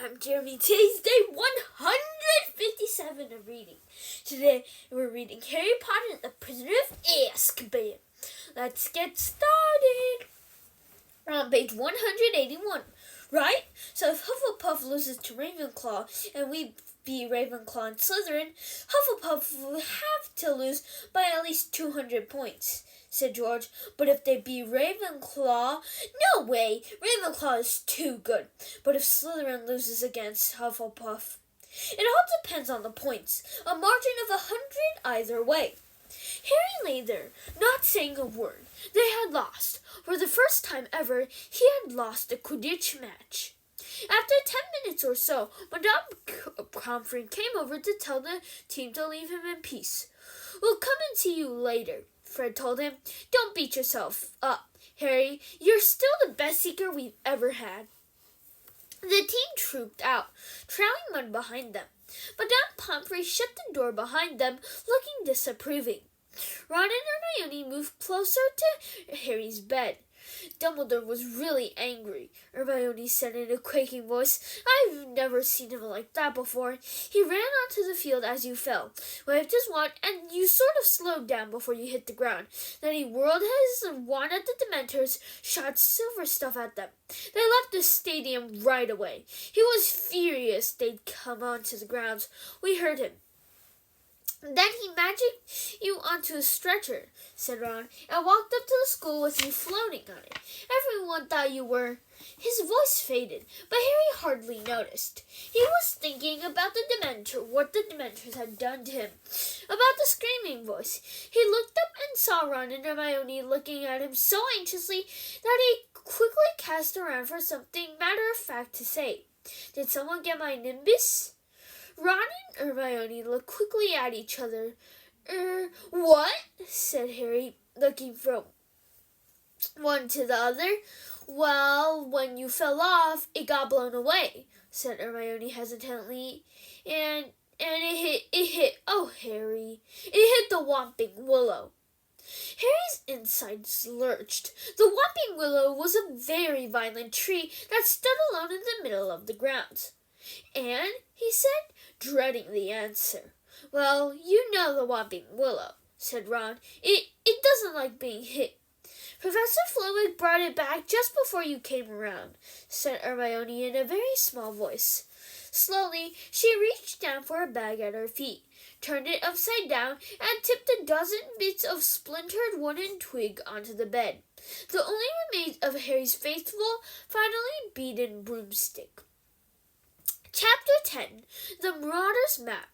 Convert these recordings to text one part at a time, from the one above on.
I'm Jeremy. Today's day 157 of reading. Today we're reading Harry Potter and the Prisoner of Azkaban. Let's get started. We're on page 181, right? So if Hufflepuff loses to Ravenclaw and we beat Ravenclaw and Slytherin, Hufflepuff will have to lose by at least 200 points, said George. But if they beat Ravenclaw, no way! Ravenclaw is too good. But if Slytherin loses against Hufflepuff, it all depends on the points. A margin of 100 either way. Harry lay there, not saying a word. They had lost. For the first time ever, he had lost a Quidditch match. After 10 minutes or so, Madame Pomfrey came over to tell the team to leave him in peace. "We'll come and see you later," Fred told him. "Don't beat yourself up, Harry. You're still the best seeker we've ever had." The team trooped out, trailing one behind them. Madame Pomfrey shut the door behind them, looking disapproving. Ron and Hermione moved closer to Harry's bed. "Dumbledore was really angry," Hermione said in a quaking voice. "I've never seen him like that before. He ran onto the field as you fell, waved his wand, and you sort of slowed down before you hit the ground. Then he whirled his wand at the Dementors, shot silver stuff at them. They left the stadium right away. He was furious they'd come onto the grounds. We heard him. Then he magicked you onto a stretcher," said Ron, "and walked up to the school with you floating on it. Everyone thought you were—" His voice faded, but Harry hardly noticed. He was thinking about what the Dementors had done to him, about the screaming voice. He looked up and saw Ron and Hermione looking at him so anxiously that he quickly cast around for something matter-of-fact to say. "Did someone get my Nimbus?" Ron and Hermione looked quickly at each other. What?" said Harry, looking from one to the other. "Well, when you fell off, it got blown away," said Hermione hesitantly. And it hit, oh, Harry, it hit the Whomping Willow." Harry's insides lurched. The Whomping Willow was a very violent tree that stood alone in the middle of the grounds. "And?" he said, dreading the answer. "Well, you know the Whomping Willow," said Ron. It doesn't like being hit." "Professor Flitwick brought it back just before you came around," said Hermione in a very small voice. Slowly, she reached down for a bag at her feet, turned it upside down, and tipped a dozen bits of splintered wooden twig onto the bed. The only remains of Harry's faithful, finely beaten broomstick. Chapter 10. The Marauder's Map.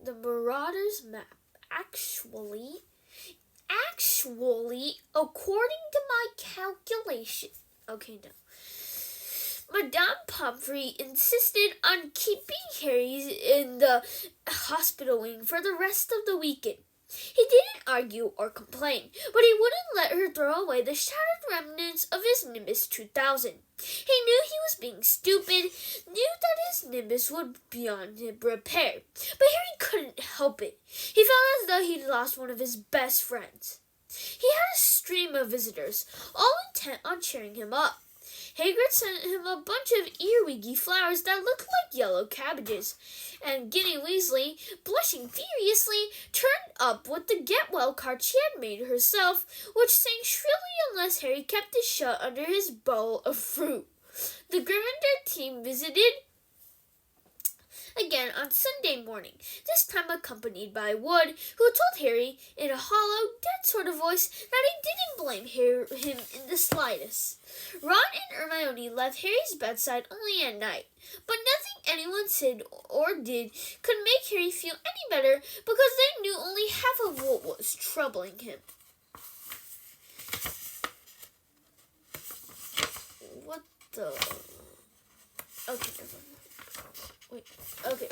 The Marauder's Map. Actually, according to my calculation. Okay, no. Madame Pomfrey insisted on keeping Harry in the hospital wing for the rest of the weekend. He didn't argue or complain, but he wouldn't let her throw away the shattered remnants of his Nimbus 2000. He knew he was being stupid, knew that his Nimbus would be beyond repair, but Harry couldn't help it. He felt as though he'd lost one of his best friends. He had a stream of visitors, all intent on cheering him up. Hagrid sent him a bunch of earwiggy flowers that looked like yellow cabbages, and Ginny Weasley, blushing furiously, turned up with the get-well card she had made herself, which sang shrilly unless Harry kept it shut under his bowl of fruit. The Gryffindor team visited again on Sunday morning, this time accompanied by Wood, who told Harry, in a hollow, dead sort of voice, that he didn't blame him in the slightest. Ron and Hermione left Harry's bedside only at night, but nothing anyone said or did could make Harry feel any better because they knew only half of what was troubling him. What the... Okay.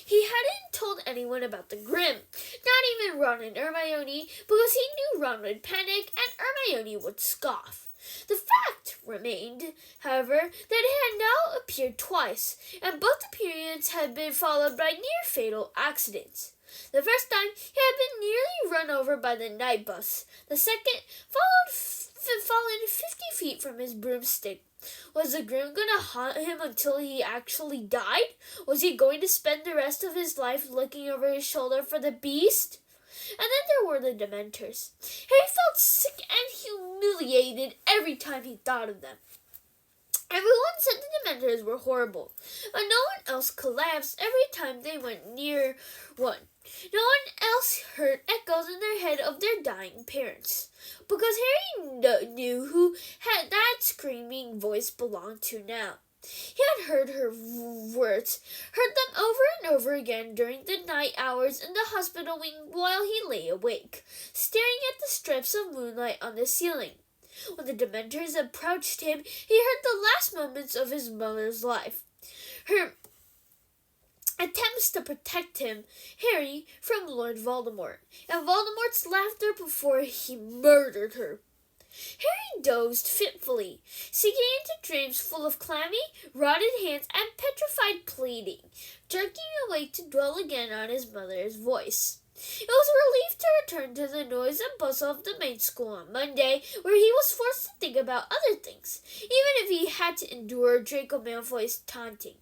He hadn't told anyone about the Grim, not even Ron and Hermione, because he knew Ron would panic and Hermione would scoff. The fact remained, however, that it had now appeared twice, and both appearances had been followed by near-fatal accidents. The first time, he had been nearly run over by the night bus. The second, fallen 50 feet from his broomstick. Was the groom going to haunt him until he actually died? Was he going to spend the rest of his life looking over his shoulder for the beast? And then there were the Dementors. Harry felt sick and humiliated every time he thought of them. Everyone said the Dementors were horrible, but no one else collapsed every time they went near one. No one else heard echoes in their head of their dying parents, because Harry knew who that screaming voice belonged to now. He had heard her words, heard them over and over again during the night hours in the hospital wing while he lay awake, staring at the strips of moonlight on the ceiling. When the Dementors approached him, he heard the last moments of his mother's life. Her attempts to protect him, Harry, from Lord Voldemort, and Voldemort's laughter before he murdered her. Harry dozed fitfully, sinking into dreams full of clammy, rotted hands and petrified pleading, jerking awake to dwell again on his mother's voice. It was a relief to return to the noise and bustle of the main school on Monday, where he was forced to think about other things, even if he had to endure Draco Malfoy's taunting.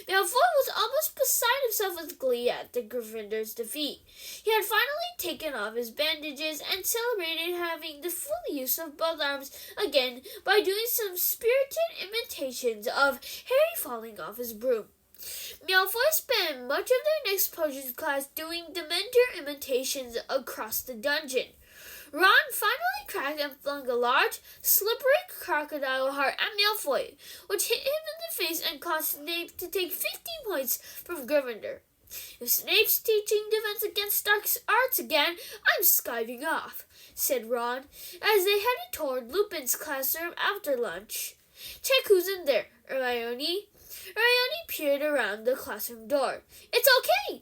Malfoy was almost beside himself with glee at the Gryffindor's defeat. He had finally taken off his bandages and celebrated having the full use of both arms again by doing some spirited imitations of Harry falling off his broom. Malfoy spent much of their next potions class doing Dementor imitations across the dungeon. Ron finally cracked and flung a large, slippery crocodile heart at Malfoy, which hit him in the face and caused Snape to take 15 points from Gryffindor. If Snape's teaching defense against dark arts again, I'm skiving off, said Ron, as they headed toward Lupin's classroom after lunch. Check who's in there, Hermione. Hermione peered around the classroom door. It's okay!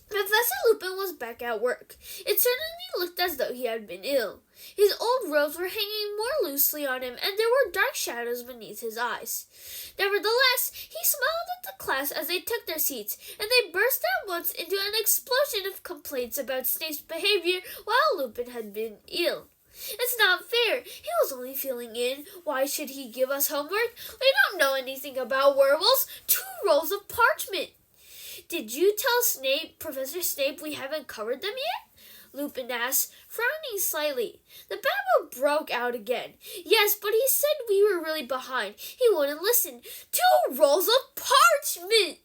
Professor Lupin was back at work. It certainly looked as though he had been ill. His old robes were hanging more loosely on him, and there were dark shadows beneath his eyes. Nevertheless, he smiled at the class as they took their seats, and they burst at once into an explosion of complaints about Snape's behavior while Lupin had been ill. It's not fair. He was only filling in. Why should he give us homework? We don't know anything about werewolves. 2 rolls of parchment. Did you tell Professor Snape, we haven't covered them yet? Lupin asked, frowning slightly. The babble broke out again. Yes, but he said we were really behind. He wouldn't listen. 2 rolls of parchment!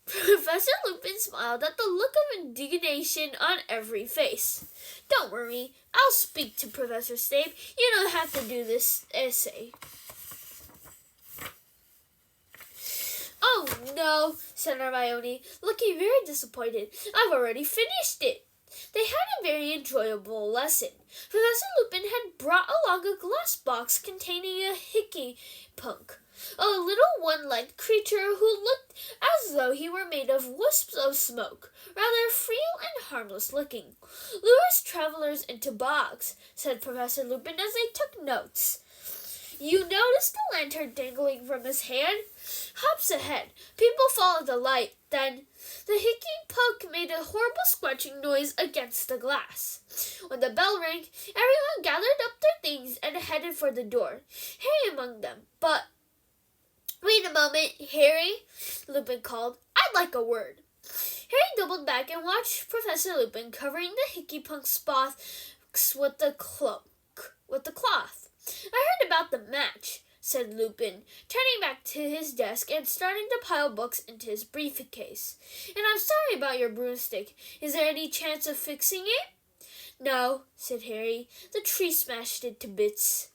Professor Lupin smiled at the look of indignation on every face. Don't worry, I'll speak to Professor Snape. You don't have to do this essay. Oh no, said Hermione, looking very disappointed. I've already finished it. They had a very enjoyable lesson. Professor Lupin had brought along a glass box containing a hickey-punk, a little one-legged creature who looked as though he were made of wisps of smoke, rather frail and harmless looking. Lures travelers into bogs, said Professor Lupin as they took notes. You noticed the lantern dangling from his hand? Hops ahead. People followed the light. Then the hickey-punk made a horrible scratching noise against the glass. When the bell rang, everyone gathered up their things and headed for the door, Harry among them. But wait a moment, Harry, Lupin called. I'd like a word. Harry doubled back and watched Professor Lupin covering the hickey-punk's spots with the cloth. I heard about the match, said Lupin, turning back to his desk and starting to pile books into his briefcase. And I'm sorry about your broomstick. Is there any chance of fixing it? No, said Harry. The tree smashed it to bits.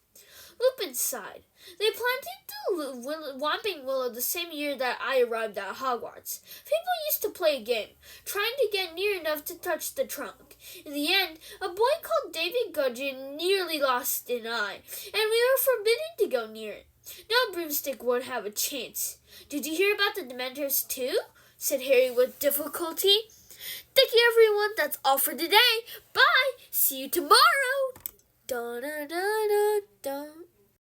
Lupin sighed. They planted the Whomping Willow the same year that I arrived at Hogwarts. People used to play a game, trying to get near enough to touch the trunk. In the end, a boy called David Gudgeon nearly lost an eye, and we were forbidden to go near it. No broomstick would have a chance. Did you hear about the Dementors too? Said Harry with difficulty. Thank you, everyone. That's all for today. Bye. See you tomorrow. Dun, dun, dun, dun, dun.